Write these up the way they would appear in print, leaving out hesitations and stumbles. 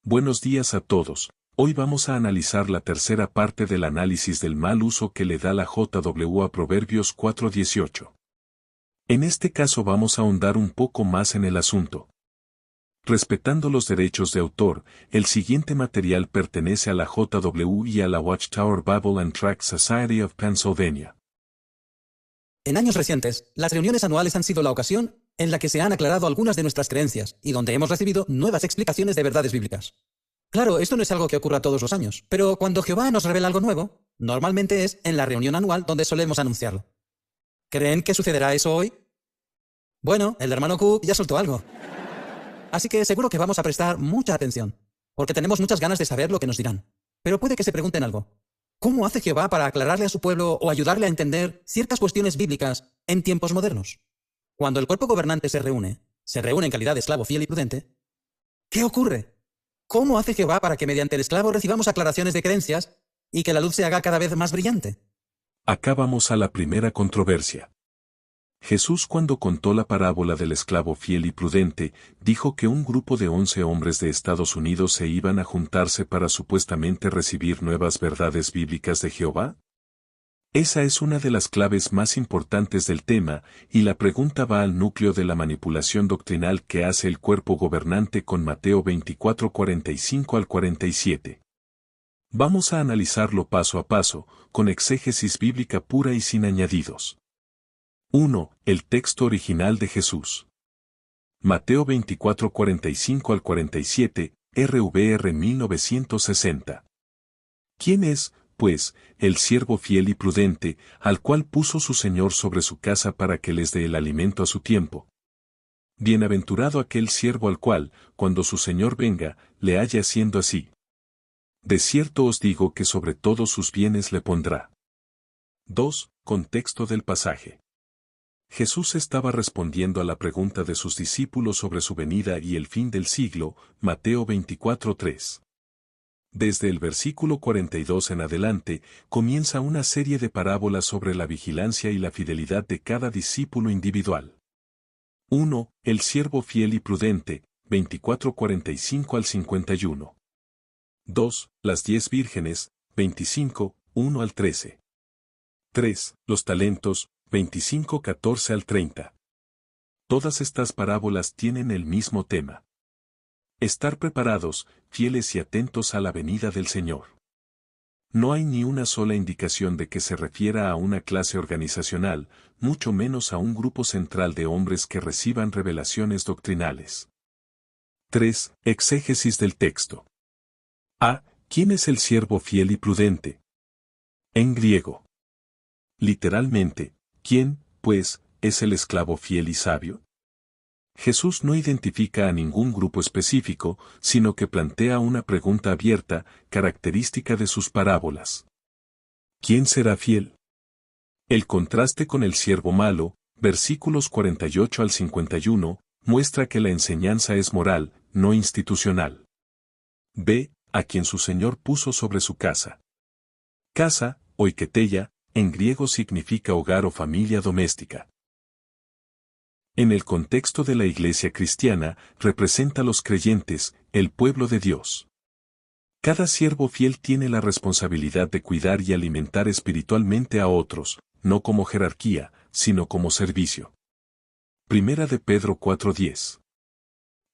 Buenos días a todos. Hoy vamos a analizar la tercera parte del análisis del mal uso que le da la JW a Proverbios 4:18. En este caso vamos a ahondar un poco más en el asunto. Respetando los derechos de autor, el siguiente material pertenece a la JW y a la Watchtower Bible and Tract Society of Pennsylvania. En años recientes, las reuniones anuales han sido la ocasión en la que se han aclarado algunas de nuestras creencias y donde hemos recibido nuevas explicaciones de verdades bíblicas. Claro, esto no es algo que ocurra todos los años, pero cuando Jehová nos revela algo nuevo, normalmente es en la reunión anual donde solemos anunciarlo. ¿Creen que sucederá eso hoy? Bueno, el hermano Q ya soltó algo. Así que seguro que vamos a prestar mucha atención, porque tenemos muchas ganas de saber lo que nos dirán. Pero puede que se pregunten algo. ¿Cómo hace Jehová para aclararle a su pueblo o ayudarle a entender ciertas cuestiones bíblicas en tiempos modernos? Cuando el cuerpo gobernante se reúne en calidad de esclavo fiel y prudente, ¿qué ocurre? ¿Cómo hace Jehová para que mediante el esclavo recibamos aclaraciones de creencias y que la luz se haga cada vez más brillante? Acá vamos a la primera controversia. Jesús, cuando contó la parábola del esclavo fiel y prudente, dijo que un grupo de 11 hombres de Estados Unidos se iban a juntarse para supuestamente recibir nuevas verdades bíblicas de Jehová. Esa es una de las claves más importantes del tema, y la pregunta va al núcleo de la manipulación doctrinal que hace el cuerpo gobernante con Mateo 24:45 al 47. Vamos a analizarlo paso a paso, con exégesis bíblica pura y sin añadidos. 1. El texto original de Jesús. Mateo 24:45 al 47, RVR 1960. ¿Quién es, pues, el siervo fiel y prudente, al cual puso su Señor sobre su casa para que les dé el alimento a su tiempo? Bienaventurado aquel siervo al cual, cuando su Señor venga, le haya haciendo así. De cierto os digo que sobre todos sus bienes le pondrá. 2. Contexto del pasaje. Jesús estaba respondiendo a la pregunta de sus discípulos sobre su venida y el fin del siglo, Mateo 24:3. Desde el versículo 42 en adelante, comienza una serie de parábolas sobre la vigilancia y la fidelidad de cada discípulo individual. 1. El siervo fiel y prudente, 24:45 al 51. 2. Las 10 vírgenes, 25, 1 al 13. 3. Los talentos, 25:14 al 30. Todas estas parábolas tienen el mismo tema. Estar preparados, fieles y atentos a la venida del Señor. No hay ni una sola indicación de que se refiera a una clase organizacional, mucho menos a un grupo central de hombres que reciban revelaciones doctrinales. 3. Exégesis del texto. A. ¿Quién es el siervo fiel y prudente? En griego. Literalmente, ¿quién, pues, es el esclavo fiel y sabio? Jesús no identifica a ningún grupo específico, sino que plantea una pregunta abierta, característica de sus parábolas. ¿Quién será fiel? El contraste con el siervo malo, versículos 48 al 51, muestra que la enseñanza es moral, no institucional. B. A quien su Señor puso sobre su casa. Casa, oiketeia, en griego significa hogar o familia doméstica. En el contexto de la Iglesia cristiana, representa a los creyentes, el pueblo de Dios. Cada siervo fiel tiene la responsabilidad de cuidar y alimentar espiritualmente a otros, no como jerarquía, sino como servicio. Primera de Pedro 4:10.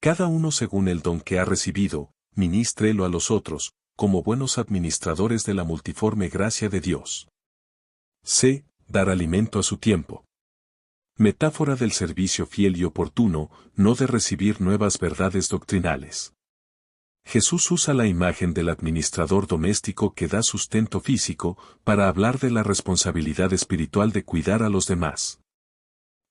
Cada uno según el don que ha recibido, ministrelo a los otros, como buenos administradores de la multiforme gracia de Dios. C. Dar alimento a su tiempo. Metáfora del servicio fiel y oportuno, no de recibir nuevas verdades doctrinales. Jesús usa la imagen del administrador doméstico que da sustento físico, para hablar de la responsabilidad espiritual de cuidar a los demás.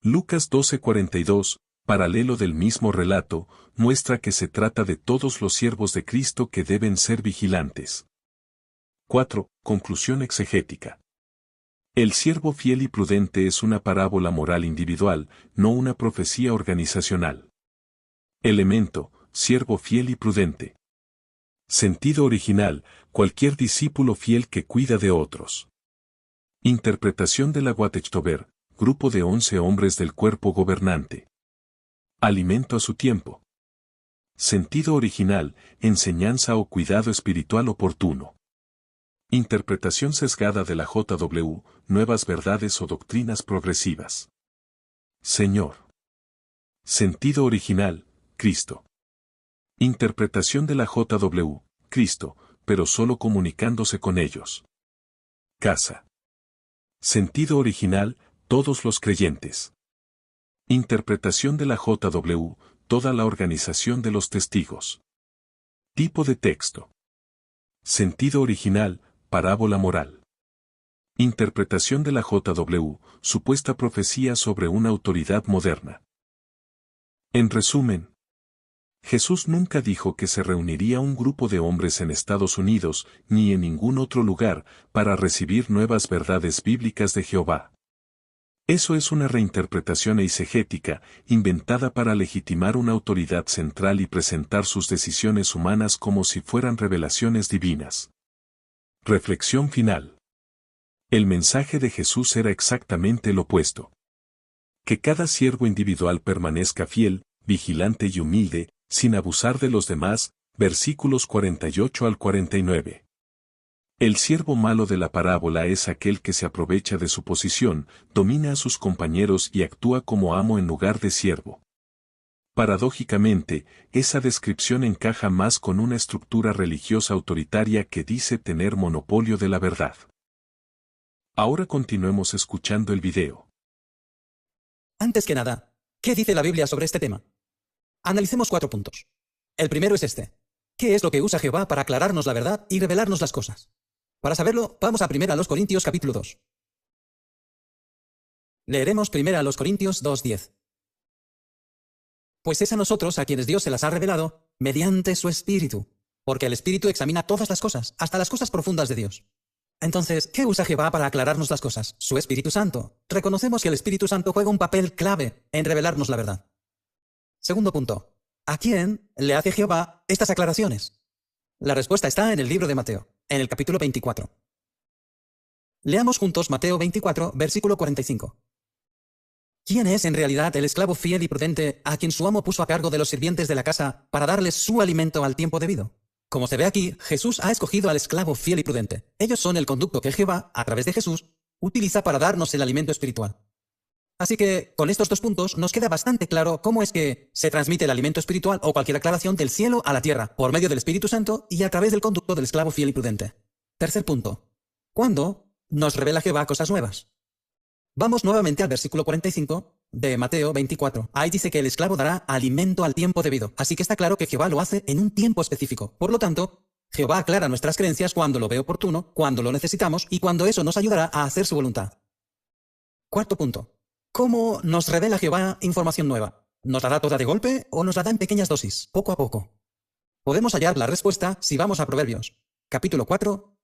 Lucas 12:42, paralelo del mismo relato, muestra que se trata de todos los siervos de Cristo que deben ser vigilantes. 4. Conclusión exegética. El siervo fiel y prudente es una parábola moral individual, no una profecía organizacional. Elemento, siervo fiel y prudente. Sentido original, cualquier discípulo fiel que cuida de otros. Interpretación de la Watchtower, grupo de 11 hombres del cuerpo gobernante. Alimento a su tiempo. Sentido original, enseñanza o cuidado espiritual oportuno. Interpretación sesgada de la JW, nuevas verdades o doctrinas progresivas. Señor. Sentido original, Cristo. Interpretación de la JW, Cristo, pero solo comunicándose con ellos. Casa. Sentido original, todos los creyentes. Interpretación de la JW, toda la organización de los testigos. Tipo de texto. Sentido original, parábola moral. Interpretación de la JW, supuesta profecía sobre una autoridad moderna. En resumen, Jesús nunca dijo que se reuniría un grupo de hombres en Estados Unidos, ni en ningún otro lugar, para recibir nuevas verdades bíblicas de Jehová. Eso es una reinterpretación eisegética, inventada para legitimar una autoridad central y presentar sus decisiones humanas como si fueran revelaciones divinas. Reflexión final. El mensaje de Jesús era exactamente el opuesto. Que cada siervo individual permanezca fiel, vigilante y humilde, sin abusar de los demás, versículos 48 al 49. El siervo malo de la parábola es aquel que se aprovecha de su posición, domina a sus compañeros y actúa como amo en lugar de siervo. Paradójicamente, esa descripción encaja más con una estructura religiosa autoritaria que dice tener monopolio de la verdad. Ahora continuemos escuchando el video. Antes que nada, ¿qué dice la Biblia sobre este tema? Analicemos 4 puntos. El primero es este. ¿Qué es lo que usa Jehová para aclararnos la verdad y revelarnos las cosas? Para saberlo, vamos a 1 Corintios capítulo 2. Leeremos 1 Corintios 2:10. Pues es a nosotros a quienes Dios se las ha revelado mediante su Espíritu, porque el Espíritu examina todas las cosas, hasta las cosas profundas de Dios. Entonces, ¿qué usa Jehová para aclararnos las cosas? Su Espíritu Santo. Reconocemos que el Espíritu Santo juega un papel clave en revelarnos la verdad. Segundo punto. ¿A quién le hace Jehová estas aclaraciones? La respuesta está en el libro de Mateo, en el capítulo 24. Leamos juntos Mateo 24, versículo 45. ¿Quién es en realidad el esclavo fiel y prudente a quien su amo puso a cargo de los sirvientes de la casa para darles su alimento al tiempo debido? Como se ve aquí, Jesús ha escogido al esclavo fiel y prudente. Ellos son el conducto que Jehová, a través de Jesús, utiliza para darnos el alimento espiritual. Así que, con estos 2 puntos, nos queda bastante claro cómo es que se transmite el alimento espiritual o cualquier aclaración del cielo a la tierra, por medio del Espíritu Santo y a través del conducto del esclavo fiel y prudente. Tercer punto. ¿Cuándo nos revela Jehová cosas nuevas? Vamos nuevamente al versículo 45 de Mateo 24. Ahí dice que el esclavo dará alimento al tiempo debido. Así que está claro que Jehová lo hace en un tiempo específico. Por lo tanto, Jehová aclara nuestras creencias cuando lo ve oportuno, cuando lo necesitamos y cuando eso nos ayudará a hacer su voluntad. Cuarto punto. ¿Cómo nos revela Jehová información nueva? ¿Nos la da toda de golpe o nos la da en pequeñas dosis, poco a poco? Podemos hallar la respuesta si vamos a Proverbios, capítulo 4,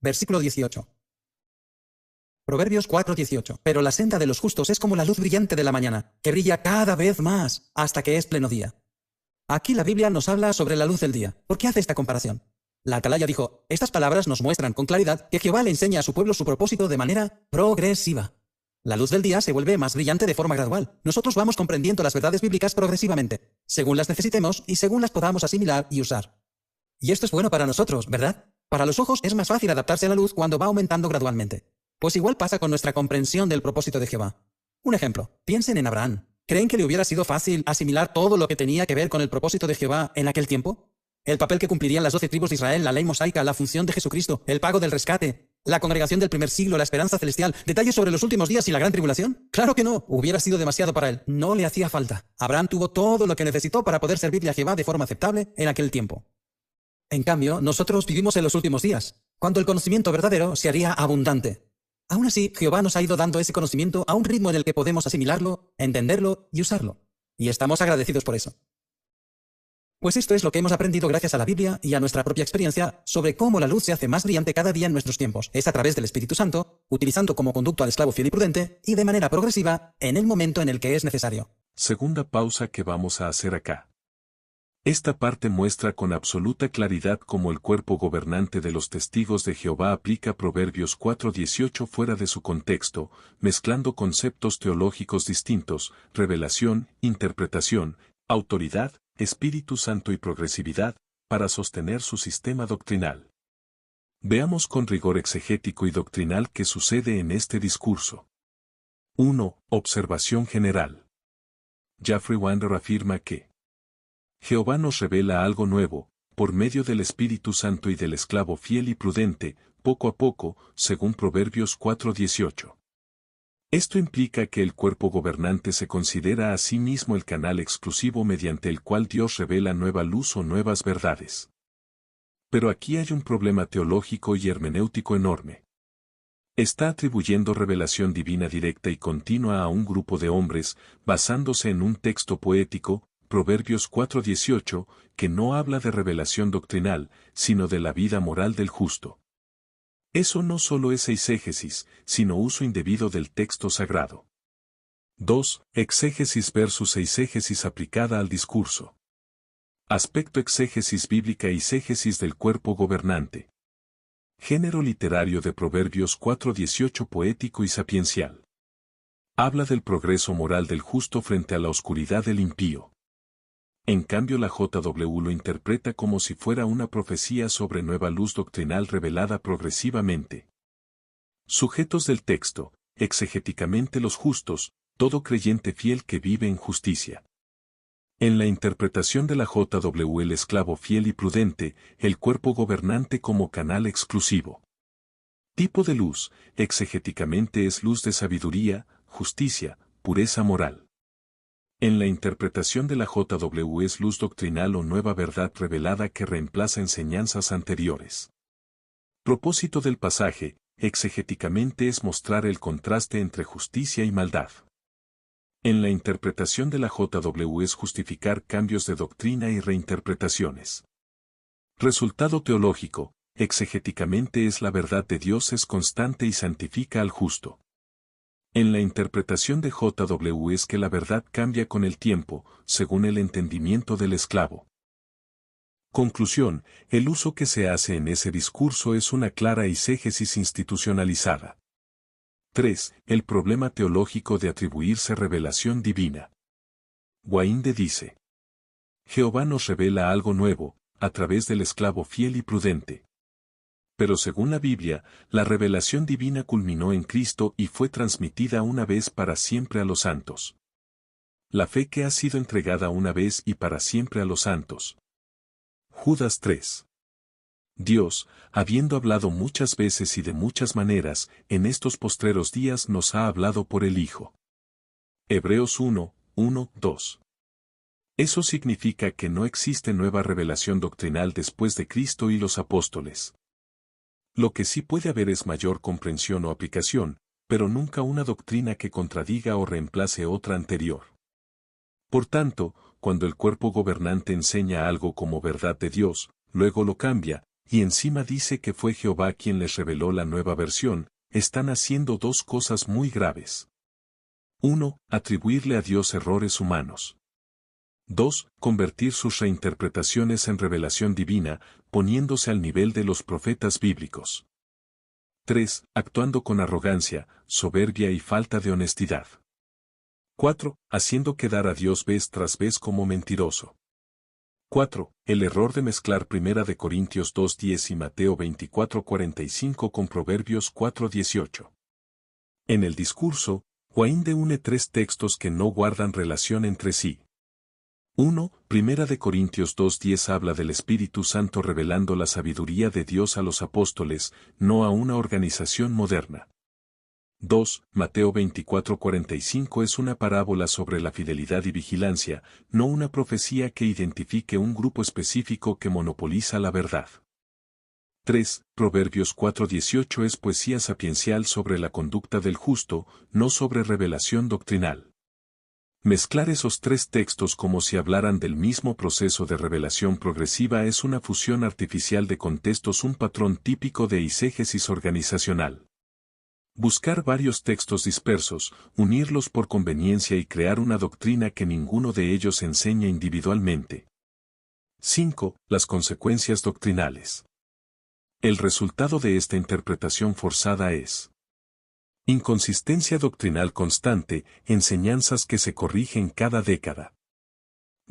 versículo 18. Proverbios 4:18. Pero la senda de los justos es como la luz brillante de la mañana, que brilla cada vez más hasta que es pleno día. Aquí la Biblia nos habla sobre la luz del día. ¿Por qué hace esta comparación? La atalaya dijo, estas palabras nos muestran con claridad que Jehová le enseña a su pueblo su propósito de manera progresiva. La luz del día se vuelve más brillante de forma gradual. Nosotros vamos comprendiendo las verdades bíblicas progresivamente, según las necesitemos y según las podamos asimilar y usar. Y esto es bueno para nosotros, ¿verdad? Para los ojos es más fácil adaptarse a la luz cuando va aumentando gradualmente. Pues igual pasa con nuestra comprensión del propósito de Jehová. Un ejemplo, piensen en Abraham. ¿Creen que le hubiera sido fácil asimilar todo lo que tenía que ver con el propósito de Jehová en aquel tiempo? El papel que cumplirían las 12 tribus de Israel, la ley mosaica, la función de Jesucristo, el pago del rescate, la congregación del primer siglo, la esperanza celestial, detalles sobre los últimos días y la gran tribulación. Claro que no, hubiera sido demasiado para él, no le hacía falta. Abraham tuvo todo lo que necesitó para poder servirle a Jehová de forma aceptable en aquel tiempo. En cambio, nosotros vivimos en los últimos días, cuando el conocimiento verdadero se haría abundante. Aún así, Jehová nos ha ido dando ese conocimiento a un ritmo en el que podemos asimilarlo, entenderlo y usarlo. Y estamos agradecidos por eso. Pues esto es lo que hemos aprendido gracias a la Biblia y a nuestra propia experiencia sobre cómo la luz se hace más brillante cada día en nuestros tiempos. Es a través del Espíritu Santo, utilizando como conducto al esclavo fiel y prudente, y de manera progresiva en el momento en el que es necesario. Segunda pausa que vamos a hacer acá. Esta parte muestra con absoluta claridad cómo el cuerpo gobernante de los testigos de Jehová aplica Proverbios 4:18 fuera de su contexto, mezclando conceptos teológicos distintos, revelación, interpretación, autoridad, Espíritu Santo y progresividad, para sostener su sistema doctrinal. Veamos con rigor exegético y doctrinal qué sucede en este discurso. 1. Observación general. Jeffrey Wander afirma que Jehová nos revela algo nuevo, por medio del Espíritu Santo y del esclavo fiel y prudente, poco a poco, según Proverbios 4:18. Esto implica que el cuerpo gobernante se considera a sí mismo el canal exclusivo mediante el cual Dios revela nueva luz o nuevas verdades. Pero aquí hay un problema teológico y hermenéutico enorme. Está atribuyendo revelación divina directa y continua a un grupo de hombres, basándose en un texto poético, Proverbios 4:18, que no habla de revelación doctrinal, sino de la vida moral del justo. Eso no solo es eisegesis, sino uso indebido del texto sagrado. 2. Exégesis versus eisegesis aplicada al discurso. Aspecto exégesis bíblica y eisegesis del cuerpo gobernante. Género literario de Proverbios 4:18 poético y sapiencial. Habla del progreso moral del justo frente a la oscuridad del impío. En cambio la JW lo interpreta como si fuera una profecía sobre nueva luz doctrinal revelada progresivamente. Sujetos del texto, exegéticamente los justos, todo creyente fiel que vive en justicia. En la interpretación de la JW el esclavo fiel y prudente, el cuerpo gobernante como canal exclusivo. Tipo de luz, exegéticamente es luz de sabiduría, justicia, pureza moral. En la interpretación de la JW es luz doctrinal o nueva verdad revelada que reemplaza enseñanzas anteriores. Propósito del pasaje, exegéticamente es mostrar el contraste entre justicia y maldad. En la interpretación de la JW es justificar cambios de doctrina y reinterpretaciones. Resultado teológico, exegéticamente es la verdad de Dios es constante y santifica al justo. En la interpretación de JW es que la verdad cambia con el tiempo, según el entendimiento del esclavo. Conclusión, el uso que se hace en ese discurso es una clara eisegesis institucionalizada. 3. El problema teológico de atribuirse revelación divina. Wainde dice: Jehová nos revela algo nuevo, a través del esclavo fiel y prudente. Pero según la Biblia, la revelación divina culminó en Cristo y fue transmitida una vez para siempre a los santos. La fe que ha sido entregada una vez y para siempre a los santos. Judas 3. Dios, habiendo hablado muchas veces y de muchas maneras, en estos postreros días nos ha hablado por el Hijo. Hebreos 1:1-2. Eso significa que no existe nueva revelación doctrinal después de Cristo y los apóstoles. Lo que sí puede haber es mayor comprensión o aplicación, pero nunca una doctrina que contradiga o reemplace otra anterior. Por tanto, cuando el cuerpo gobernante enseña algo como verdad de Dios, luego lo cambia, y encima dice que fue Jehová quien les reveló la nueva versión, están haciendo dos cosas muy graves. 1. Atribuirle a Dios errores humanos. 2. Convertir sus reinterpretaciones en revelación divina, poniéndose al nivel de los profetas bíblicos. 3. Actuando con arrogancia, soberbia y falta de honestidad. 4. Haciendo quedar a Dios vez tras vez como mentiroso. 4. El error de mezclar 1 Corintios 2:10 y Mateo 24:45 con Proverbios 4:18. En el discurso, Wainde une tres textos que no guardan relación entre sí. 1. 1 Corintios 2:10 habla del Espíritu Santo revelando la sabiduría de Dios a los apóstoles, no a una organización moderna. 2. Mateo 24:45 es una parábola sobre la fidelidad y vigilancia, no una profecía que identifique un grupo específico que monopoliza la verdad. 3. Proverbios 4:18 es poesía sapiencial sobre la conducta del justo, no sobre revelación doctrinal. Mezclar esos tres textos como si hablaran del mismo proceso de revelación progresiva es una fusión artificial de contextos, un patrón típico de eisegesis organizacional. Buscar varios textos dispersos, unirlos por conveniencia y crear una doctrina que ninguno de ellos enseña individualmente. 5. Las consecuencias doctrinales. El resultado de esta interpretación forzada es inconsistencia doctrinal constante, enseñanzas que se corrigen cada década.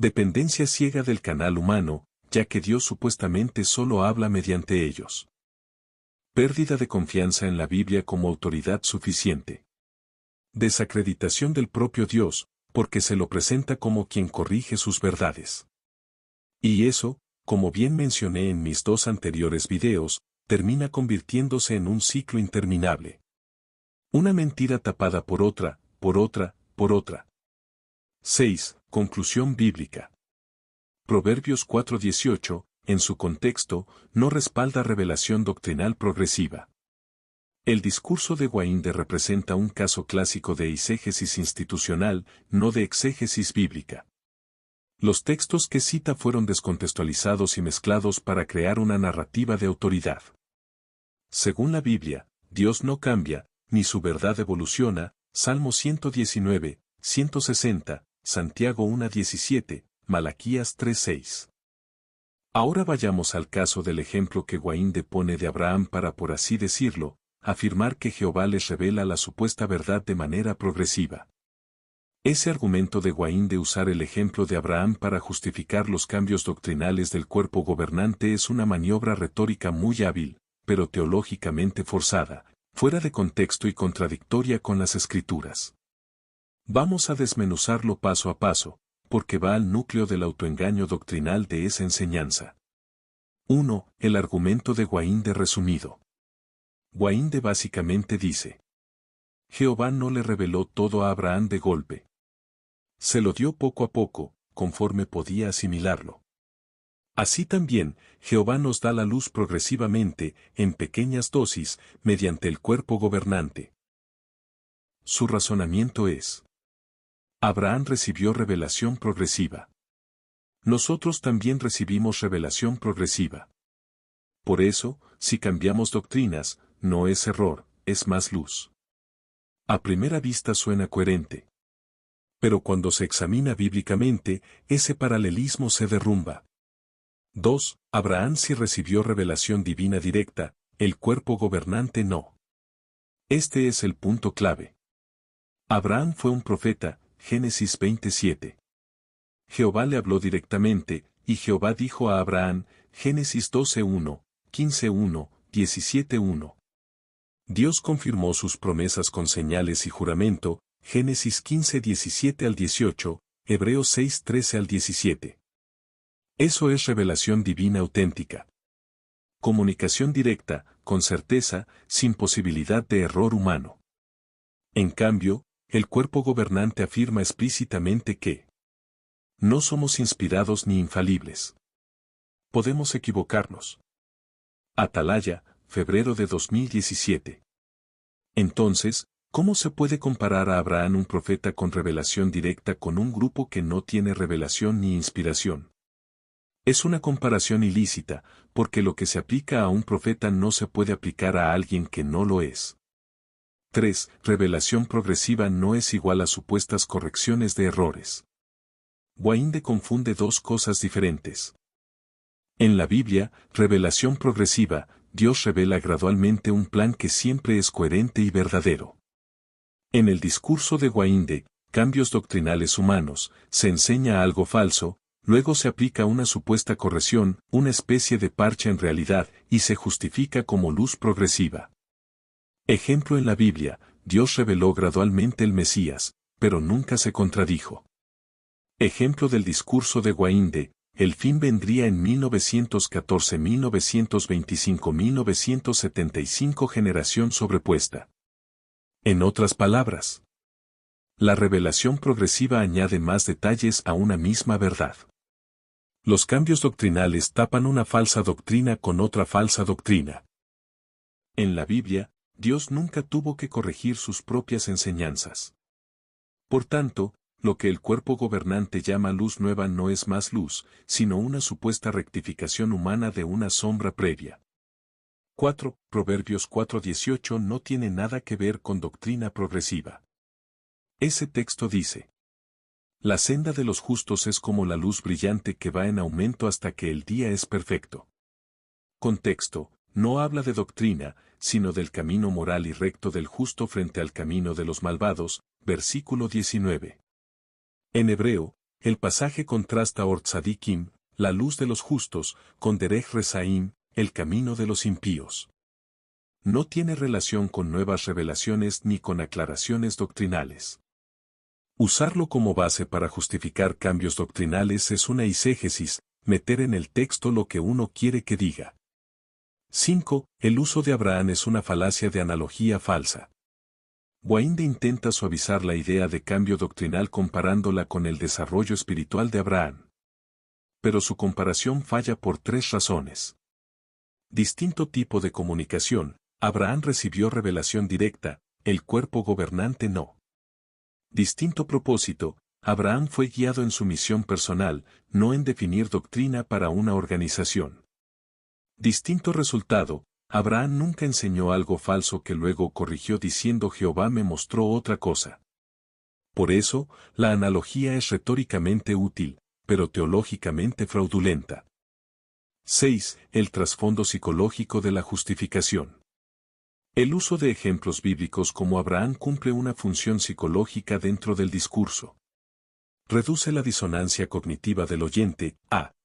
Dependencia ciega del canal humano, ya que Dios supuestamente solo habla mediante ellos. Pérdida de confianza en la Biblia como autoridad suficiente. Desacreditación del propio Dios, porque se lo presenta como quien corrige sus verdades. Y eso, como bien mencioné en mis 2 anteriores videos, termina convirtiéndose en un ciclo interminable. Una mentira tapada por otra, por otra, por otra. 6. Conclusión bíblica. Proverbios 4:18, en su contexto, no respalda revelación doctrinal progresiva. El discurso de Wainde representa un caso clásico de eisegesis institucional, no de exégesis bíblica. Los textos que cita fueron descontextualizados y mezclados para crear una narrativa de autoridad. Según la Biblia, Dios no cambia, ni su verdad evoluciona, Salmo 119, 160, Santiago 1:17, Malaquías 3:6. Ahora vayamos al caso del ejemplo que Wainde pone de Abraham para, por así decirlo, afirmar que Jehová les revela la supuesta verdad de manera progresiva. Ese argumento de Wainde de usar el ejemplo de Abraham para justificar los cambios doctrinales del cuerpo gobernante es una maniobra retórica muy hábil, pero teológicamente forzada, fuera de contexto y contradictoria con las Escrituras. Vamos a desmenuzarlo paso a paso, porque va al núcleo del autoengaño doctrinal de esa enseñanza. 1. El argumento de Wainde resumido. Wainde básicamente dice: Jehová no le reveló todo a Abraham de golpe. Se lo dio poco a poco, conforme podía asimilarlo. Así también, Jehová nos da la luz progresivamente, en pequeñas dosis, mediante el cuerpo gobernante. Su razonamiento es: Abraham recibió revelación progresiva. Nosotros también recibimos revelación progresiva. Por eso, si cambiamos doctrinas, no es error, es más luz. A primera vista suena coherente. Pero cuando se examina bíblicamente, ese paralelismo se derrumba. 2. Abraham sí recibió revelación divina directa, el cuerpo gobernante no. Este es el punto clave. Abraham fue un profeta, Génesis 27. Jehová le habló directamente, y Jehová dijo a Abraham, Génesis 12:1, 15:1, 17:1. Dios confirmó sus promesas con señales y juramento, Génesis 15:17 al 18, Hebreos 6:13 al 17. Eso es revelación divina auténtica. Comunicación directa, con certeza, sin posibilidad de error humano. En cambio, el cuerpo gobernante afirma explícitamente que no somos inspirados ni infalibles. Podemos equivocarnos. Atalaya, febrero de 2017. Entonces, ¿cómo se puede comparar a Abraham, un profeta con revelación directa, con un grupo que no tiene revelación ni inspiración? Es una comparación ilícita, porque lo que se aplica a un profeta no se puede aplicar a alguien que no lo es. 3. Revelación progresiva no es igual a supuestas correcciones de errores. Wainde confunde dos cosas diferentes. En la Biblia, revelación progresiva, Dios revela gradualmente un plan que siempre es coherente y verdadero. En el discurso de Wainde, cambios doctrinales humanos, se enseña algo falso, luego se aplica una supuesta corrección, una especie de parche en realidad, y se justifica como luz progresiva. Ejemplo: en la Biblia, Dios reveló gradualmente el Mesías, pero nunca se contradijo. Ejemplo del discurso de Wainde: el fin vendría en 1914, 1925, 1975, generación sobrepuesta. En otras palabras, la revelación progresiva añade más detalles a una misma verdad. Los cambios doctrinales tapan una falsa doctrina con otra falsa doctrina. En la Biblia, Dios nunca tuvo que corregir sus propias enseñanzas. Por tanto, lo que el cuerpo gobernante llama luz nueva no es más luz, sino una supuesta rectificación humana de una sombra previa. 4. Proverbios 4:18 no tiene nada que ver con doctrina progresiva. Ese texto dice: la senda de los justos es como la luz brillante que va en aumento hasta que el día es perfecto. Contexto: no habla de doctrina, sino del camino moral y recto del justo frente al camino de los malvados, versículo 19. En hebreo, El pasaje contrasta Or Tzadikim, la luz de los justos, con Derech Rezaim, el camino de los impíos. No tiene relación con nuevas revelaciones ni con aclaraciones doctrinales. Usarlo como base para justificar cambios doctrinales es una eisegesis, meter en el texto lo que uno quiere que diga. 5. El uso de Abraham es una falacia de analogía falsa. Wainde intenta suavizar la idea de cambio doctrinal comparándola con el desarrollo espiritual de Abraham. Pero su comparación falla por 3 razones. Distinto tipo de comunicación, Abraham recibió revelación directa, el cuerpo gobernante no. Distinto propósito, Abraham fue guiado en su misión personal, no en definir doctrina para una organización. Distinto resultado, Abraham nunca enseñó algo falso que luego corrigió diciendo Jehová me mostró otra cosa. Por eso, la analogía es retóricamente útil, pero teológicamente fraudulenta. 6. El trasfondo psicológico de la justificación. El uso de ejemplos bíblicos como Abraham cumple una función psicológica dentro del discurso. Reduce la disonancia cognitiva del oyente,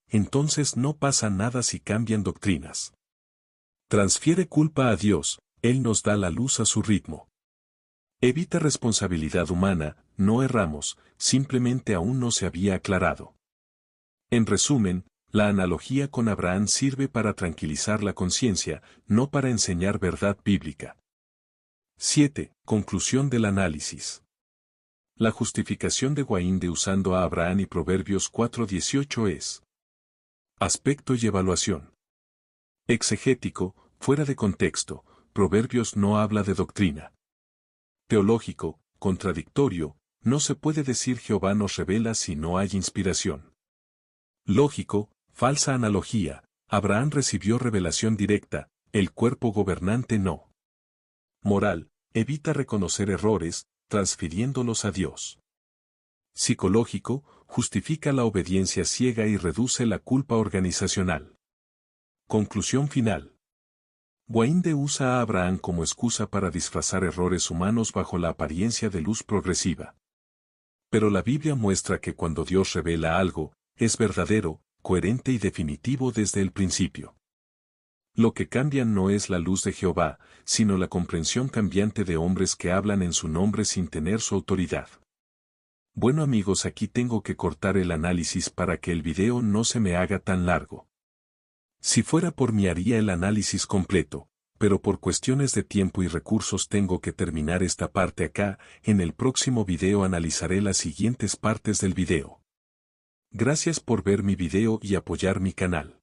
entonces no pasa nada si cambian doctrinas. Transfiere culpa a Dios, Él nos da la luz a su ritmo. Evita responsabilidad humana, no erramos, simplemente aún no se había aclarado. En resumen, la analogía con Abraham sirve para tranquilizar la conciencia, no para enseñar verdad bíblica. 7. Conclusión del análisis. La justificación de Wainde usando a Abraham y Proverbios 4:18 es: aspecto y evaluación. Exegético, fuera de contexto, Proverbios no habla de doctrina. Teológico, contradictorio, no se puede decir Jehová nos revela si no hay inspiración. Lógico, falsa analogía, Abraham recibió revelación directa, el cuerpo gobernante no. Moral, evita reconocer errores, transfiriéndolos a Dios. Psicológico, justifica la obediencia ciega y reduce la culpa organizacional. Conclusión final. Wainde usa a Abraham como excusa para disfrazar errores humanos bajo la apariencia de luz progresiva. Pero la Biblia muestra que cuando Dios revela algo, es verdadero, coherente y definitivo desde el principio. Lo que cambia no es la luz de Jehová, sino la comprensión cambiante de hombres que hablan en su nombre sin tener su autoridad. Bueno amigos, aquí tengo que cortar el análisis para que el video no se me haga tan largo. Si fuera por mí haría el análisis completo, pero por cuestiones de tiempo y recursos tengo que terminar esta parte acá. En el próximo video analizaré las siguientes partes del video. Gracias por ver mi video y apoyar mi canal.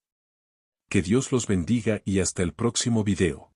Que Dios los bendiga y hasta el próximo video.